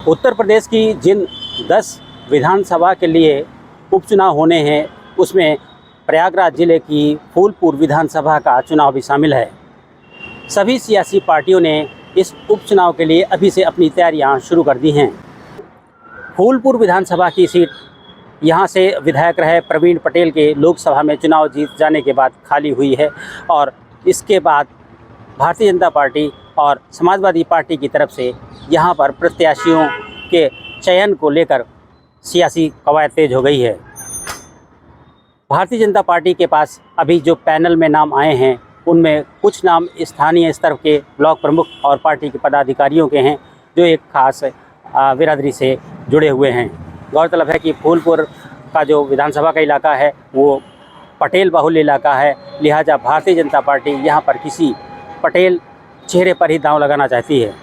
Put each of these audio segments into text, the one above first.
उत्तर प्रदेश की जिन 10 विधानसभा के लिए उपचुनाव होने हैं उसमें प्रयागराज जिले की फूलपुर विधानसभा का चुनाव भी शामिल है। सभी सियासी पार्टियों ने इस उपचुनाव के लिए अभी से अपनी तैयारियां शुरू कर दी हैं। फूलपुर विधानसभा की सीट यहां से विधायक रहे प्रवीण पटेल के लोकसभा में चुनाव जीत जाने के बाद खाली हुई है और इसके बाद भारतीय जनता पार्टी और समाजवादी पार्टी की तरफ से यहां पर प्रत्याशियों के चयन को लेकर सियासी कवायद तेज हो गई है। भारतीय जनता पार्टी के पास अभी जो पैनल में नाम आए हैं उनमें कुछ नाम स्थानीय स्तर के ब्लॉक प्रमुख और पार्टी के पदाधिकारियों के हैं जो एक खास बिरादरी से जुड़े हुए हैं। गौरतलब है कि फूलपुर का जो विधानसभा का इलाका है वो पटेल बाहुल्य इलाका है, लिहाजा भारतीय जनता पार्टी यहाँ पर किसी पटेल चेहरे पर ही दांव लगाना चाहती है।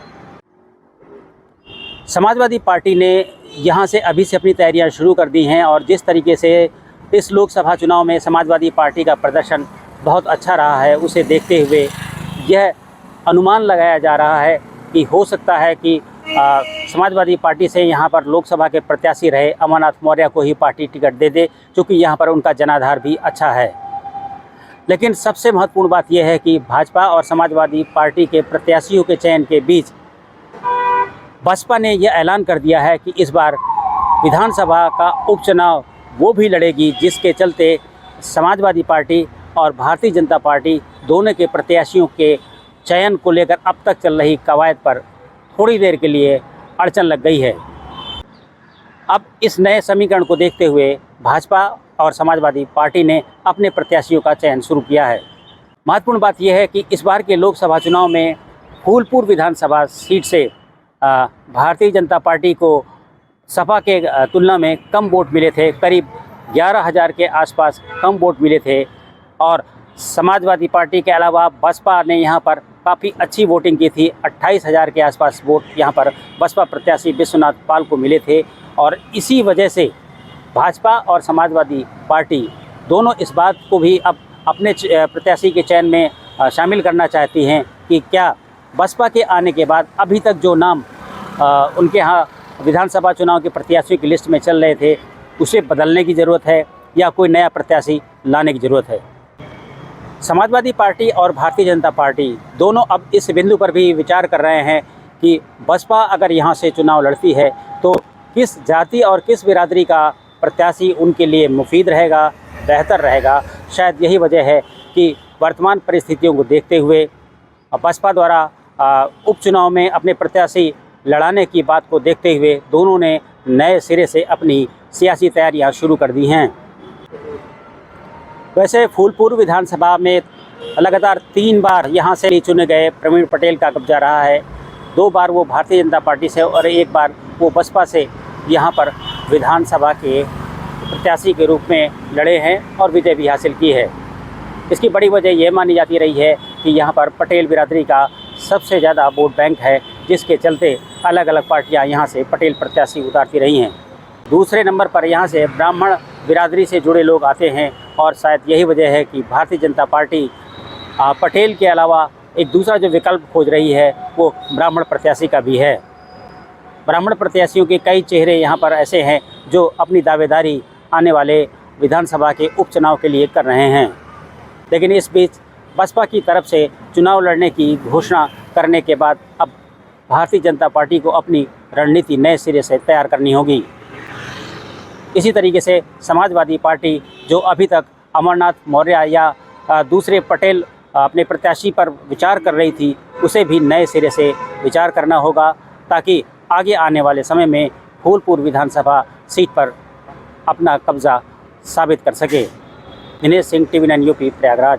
समाजवादी पार्टी ने यहाँ से अभी से अपनी तैयारियां शुरू कर दी हैं और जिस तरीके से इस लोकसभा चुनाव में समाजवादी पार्टी का प्रदर्शन बहुत अच्छा रहा है उसे देखते हुए यह अनुमान लगाया जा रहा है कि हो सकता है कि समाजवादी पार्टी से यहाँ पर लोकसभा के प्रत्याशी रहे अमरनाथ मौर्य को ही पार्टी टिकट दे दे, क्योंकि यहाँ पर उनका जनाधार भी अच्छा है। लेकिन सबसे महत्वपूर्ण बात यह है कि भाजपा और समाजवादी पार्टी के प्रत्याशियों के चयन के बीच बसपा ने यह ऐलान कर दिया है कि इस बार विधानसभा का उपचुनाव वो भी लड़ेगी जिसके चलते समाजवादी पार्टी और भारतीय जनता पार्टी दोनों के प्रत्याशियों के चयन को लेकर अब तक चल रही कवायद पर थोड़ी देर के लिए अड़चन लग गई है। अब इस नए समीकरण को देखते हुए भाजपा और समाजवादी पार्टी ने अपने प्रत्याशियों का चयन शुरू किया है। महत्वपूर्ण बात यह है कि इस बार के लोकसभा चुनाव में फूलपुर विधानसभा सीट से भारतीय जनता पार्टी को सपा के तुलना में कम वोट मिले थे, करीब 11,000 के आसपास कम वोट मिले थे और समाजवादी पार्टी के अलावा बसपा ने यहाँ पर काफ़ी अच्छी वोटिंग की थी। 28,000 के आसपास वोट यहाँ पर बसपा प्रत्याशी विश्वनाथ पाल को मिले थे और इसी वजह से भाजपा और समाजवादी पार्टी दोनों इस बात को भी अब अपने प्रत्याशी के चयन में शामिल करना चाहती हैं कि क्या बसपा के आने के बाद अभी तक जो नाम उनके यहाँ विधानसभा चुनाव के प्रत्याशियों की लिस्ट में चल रहे थे उसे बदलने की ज़रूरत है या कोई नया प्रत्याशी लाने की ज़रूरत है। समाजवादी पार्टी और भारतीय जनता पार्टी दोनों अब इस बिंदु पर भी विचार कर रहे हैं कि बसपा अगर यहाँ से चुनाव लड़ती है तो किस जाति और किस बिरादरी का प्रत्याशी उनके लिए मुफीद रहेगा, बेहतर रहेगा। शायद यही वजह है कि वर्तमान परिस्थितियों को देखते हुए बसपा द्वारा उपचुनाव में अपने प्रत्याशी लड़ाने की बात को देखते हुए दोनों ने नए सिरे से अपनी सियासी तैयारियां शुरू कर दी हैं। वैसे फूलपुर विधानसभा में लगातार 3 बार यहां से चुने गए प्रवीण पटेल का कब्जा रहा है। 2 बार वो भारतीय जनता पार्टी से और 1 बार वो बसपा से यहां पर विधानसभा के प्रत्याशी के रूप में लड़े हैं और विजय भी हासिल की है। इसकी बड़ी वजह ये मानी जाती रही है कि यहाँ पर पटेल बिरादरी का सबसे ज़्यादा वोट बैंक है, जिसके चलते अलग अलग पार्टियाँ यहाँ से पटेल प्रत्याशी उतारती रही हैं। दूसरे नंबर पर यहाँ से ब्राह्मण बिरादरी से जुड़े लोग आते हैं और शायद यही वजह है कि भारतीय जनता पार्टी पटेल के अलावा एक दूसरा जो विकल्प खोज रही है वो ब्राह्मण प्रत्याशी का भी है। ब्राह्मण प्रत्याशियों के कई चेहरे यहाँ पर ऐसे हैं जो अपनी दावेदारी आने वाले विधानसभा के उपचुनाव के लिए कर रहे हैं। लेकिन इस बीच बसपा की तरफ से चुनाव लड़ने की घोषणा करने के बाद अब भारतीय जनता पार्टी को अपनी रणनीति नए सिरे से तैयार करनी होगी। इसी तरीके से समाजवादी पार्टी जो अभी तक अमरनाथ मौर्य या दूसरे पटेल अपने प्रत्याशी पर विचार कर रही थी उसे भी नए सिरे से विचार करना होगा ताकि आगे आने वाले समय में फूलपुर विधानसभा सीट पर अपना कब्जा साबित कर सके। Dinesh Singh, TV9 UP, Prayagraj.